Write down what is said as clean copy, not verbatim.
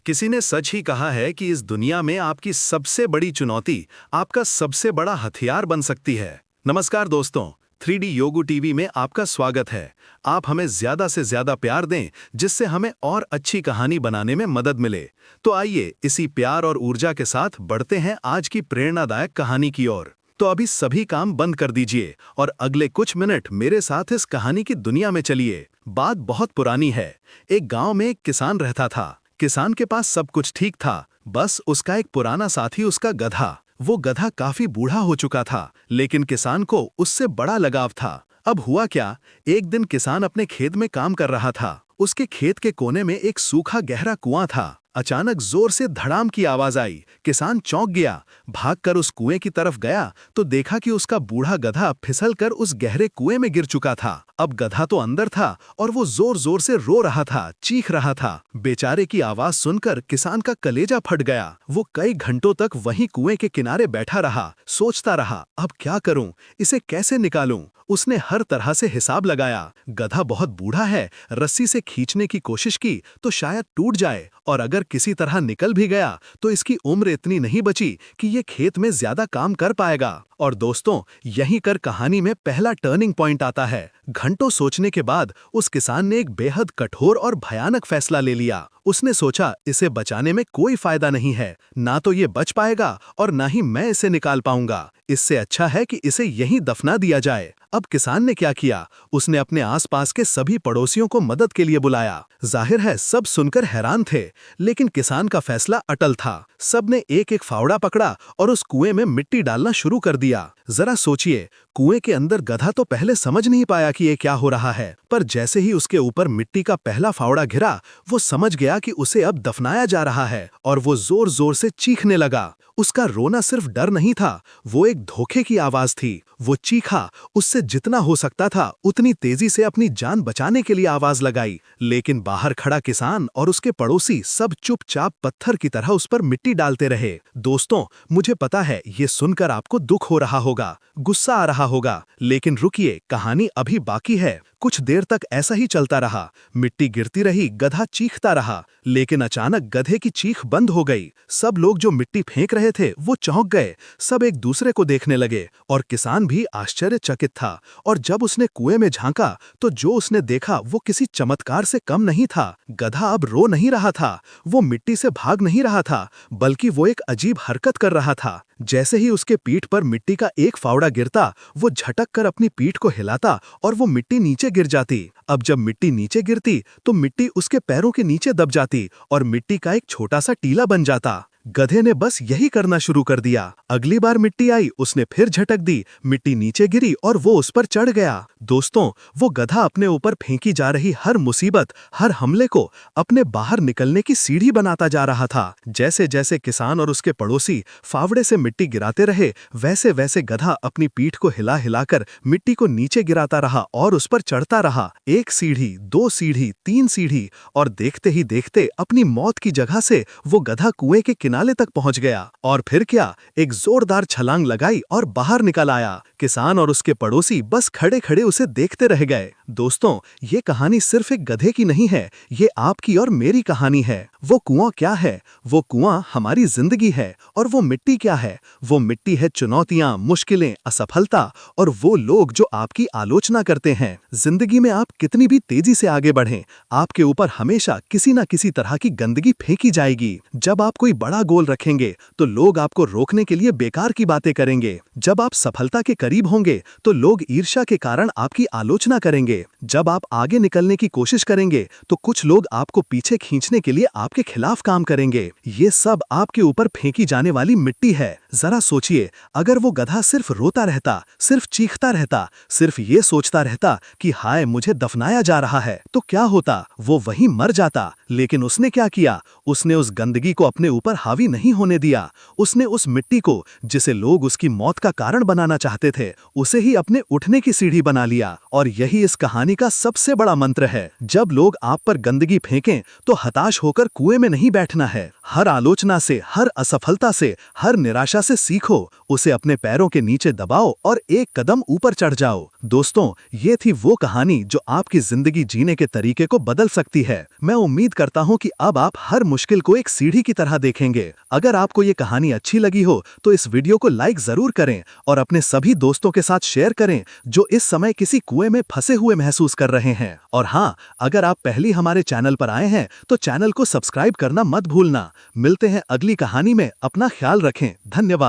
किसी ने सच ही कहा है कि इस दुनिया में आपकी सबसे बड़ी चुनौती आपका सबसे बड़ा हथियार बन सकती है। नमस्कार दोस्तों, 3D योगू टीवी में आपका स्वागत है। आप हमें ज्यादा से ज्यादा प्यार दें, जिससे हमें और अच्छी कहानी बनाने में मदद मिले। तो आइए इसी प्यार और ऊर्जा के साथ बढ़ते हैं आज की प्रेरणादायक कहानी की ओर। तो अभी सभी काम बंद कर दीजिए और अगले कुछ मिनट मेरे साथ इस कहानी की दुनिया में चलिए। बात बहुत पुरानी है। एक गांव में एक किसान रहता था। किसान के पास सब कुछ ठीक था, बस उसका एक पुराना साथी उसका गधा। वो गधा काफी बूढ़ा हो चुका था, लेकिन किसान को उससे बड़ा लगाव था। अब हुआ क्या, एक दिन किसान अपने खेत में काम कर रहा था। उसके खेत के कोने में एक सूखा गहरा कुआं था। अचानक जोर से धड़ाम की आवाज आई। किसान चौंक गया। भागकर उस कुएं की तरफ गया तो देखा कि उसका बूढ़ा गधा फिसलकर उस गहरे कुएं में गिर चुका था। अब गधा तो अंदर था और वो जोर जोर से रो रहा था, चीख रहा था। बेचारे की आवाज सुनकर किसान का कलेजा फट गया। वो कई घंटों तक वहीं कुएं के किनारे बैठा रहा, सोचता रहा, अब क्या करूं, इसे कैसे निकालूं। उसने हर तरह से हिसाब लगाया। गधा बहुत बूढ़ा है, रस्सी से खींचने की कोशिश की तो शायद टूट जाए, और अगर किसी तरह निकल भी गया तो इसकी उम्र इतनी नहीं बची कि ये खेत में ज्यादा काम कर पाएगा। और दोस्तों, यहीं कर कहानी में पहला टर्निंग पॉइंट आता है। घंटों सोचने के बाद उस किसान ने एक बेहद कठोर और भयानक फैसला ले लिया। उसने सोचा, इसे बचाने में कोई फायदा नहीं है, ना तो ये बच पाएगा और ना ही मैं इसे निकाल पाऊंगा। इससे अच्छा है कि इसे यहीं दफना दिया जाए। अब किसान ने क्या किया, उसने अपने आसपास के सभी पड़ोसियों को मदद के लिए बुलाया। जाहिर है सब सुनकर हैरान थे, लेकिन किसान का फैसला अटल था। सबने एक एक फावड़ा पकड़ा और उस कुएं में मिट्टी डालना शुरू कर दिया। जरा सोचिए, कुएं के अंदर गधा तो पहले समझ नहीं पाया कि ये क्या हो रहा है, पर जैसे ही उसके ऊपर मिट्टी का पहला फावड़ा गिरा, वो समझ गया कि उसे अब दफनाया जा रहा है, और वो जोर जोर से चीखने लगा। उसका रोना सिर्फ डर नहीं था, वो एक धोखे की आवाज थी। वो चीखा, उससे जितना हो सकता था उतनी तेजी से अपनी जान बचाने के लिए आवाज लगाई। लेकिन बाहर खड़ा किसान और उसके पड़ोसी सब चुपचाप पत्थर की तरह उस पर मिट्टी डालते रहे। दोस्तों, मुझे पता है ये सुनकर आपको दुख हो रहा होगा, गुस्सा आ रहा होगा, लेकिन रुकिए, कहानी अभी बाकी है। कुछ देर तक ऐसा ही चलता रहा। मिट्टी गिरती रही, गधा चीखता रहा, लेकिन अचानक गधे की चीख बंद हो गई। सब लोग जो मिट्टी फेंक रहे थे वो चौंक गए। सब एक दूसरे को देखने लगे और किसान भी आश्चर्यचकित था। और जब उसने कुएं में झांका तो जो उसने देखा वो किसी चमत्कार से कम नहीं था। गधा अब रो नहीं रहा था, वो मिट्टी से भाग नहीं रहा था, बल्कि वो एक अजीब हरकत कर रहा था। जैसे ही उसके पीठ पर मिट्टी का एक फावड़ा गिरता, वो झटक कर अपनी पीठ को हिलाता और वो मिट्टी नीचे गिर जाती। अब जब मिट्टी नीचे गिरती तो मिट्टी उसके पैरों के नीचे दब जाती और मिट्टी का एक छोटा सा टीला बन जाता। गधे ने बस यही करना शुरू कर दिया। अगली बार मिट्टी आई, उसने फिर झटक दी, मिट्टी नीचे गिरी और वो उस पर चढ़ गया। दोस्तों, वो गधा अपने ऊपर फेंकी जा रही हर मुसीबत, हर हमले को अपने बाहर निकलने की सीढ़ी बनाता जा रहा था। जैसे जैसे किसान और उसके पड़ोसी फावड़े से मिट्टी गिराते रहे, वैसे वैसे गधा अपनी पीठ को हिला हिलाकर मिट्टी को नीचे गिराता रहा और उस पर चढ़ता रहा। एक सीढ़ी, दो सीढ़ी, तीन सीढ़ी, और देखते ही देखते अपनी मौत की जगह से वो गधा कुएं के किनारे तक पहुंच गया। और फिर क्या, एक जोरदार छलांग लगाई और बाहर निकल आया। किसान और उसके पड़ोसी बस खड़े खड़े उसे देखते रह गए। दोस्तों, ये कहानी सिर्फ एक गधे की नहीं है, ये आपकी और मेरी कहानी है। वो कुआं क्या है? वो कुआं हमारी जिंदगी है। और वो मिट्टी क्या है? वो मिट्टी है चुनौतियां, मुश्किलें, असफलता और वो लोग जो आपकी आलोचना करते हैं। जिंदगी में आप कितनी भी तेजी से आगे बढ़ें, आपके ऊपर हमेशा किसी न किसी तरह की गंदगी फेंकी जाएगी। जब आप कोई बड़ा गोल रखेंगे तो लोग आपको रोकने के लिए बेकार की बातें करेंगे। जब आप सफलता के करीब होंगे तो लोग ईर्ष्या के कारण आपकी आलोचना करेंगे। जब आप आगे निकलने की कोशिश करेंगे तो कुछ लोग आपको पीछे खींचने के लिए आपके खिलाफ काम करेंगे। ये सब आपके ऊपर फेंकी जाने वाली मिट्टी है। जरा सोचिए, अगर वो गधा सिर्फ रोता रहता, सिर्फ चीखता रहता, सिर्फ ये सोचता रहता कि हाय मुझे दफनाया जा रहा है, तो क्या होता? वो वहीं मर जाता। लेकिन उसने क्या किया? उसने उस गंदगी को अपने ऊपर हावी नहीं होने दिया। उसने उस मिट्टी को, जिसे लोग उसकी मौत का कारण बनाना चाहते थे, उसे ही अपने उठने की सीढ़ी बना लिया। और यही इस कहानी का सबसे बड़ा मंत्र है। जब लोग आप पर गंदगी फेंकें तो हताश होकर कुएं में नहीं बैठना है। हर आलोचना से, हर असफलता से, हर निराशा से सीखो, उसे अपने पैरों के नीचे दबाओ और एक कदम ऊपर चढ़ जाओ। दोस्तों, ये थी वो कहानी जो आपकी जिंदगी जीने के तरीके को बदल सकती है। मैं उम्मीद करता हूँ कि अब आप हर मुश्किल को एक सीढ़ी की तरह देखेंगे। अगर आपको ये कहानी अच्छी लगी हो तो इस वीडियो को लाइक जरूर करें और अपने सभी दोस्तों के साथ शेयर करें जो इस समय किसी कुएं में फंसे हुए महसूस कर रहे हैं। और हाँ, अगर आप पहली हमारे चैनल पर आए हैं तो चैनल को सब्सक्राइब करना मत भूलना। मिलते हैं अगली कहानी में। अपना ख्याल रखें। धन्यवाद।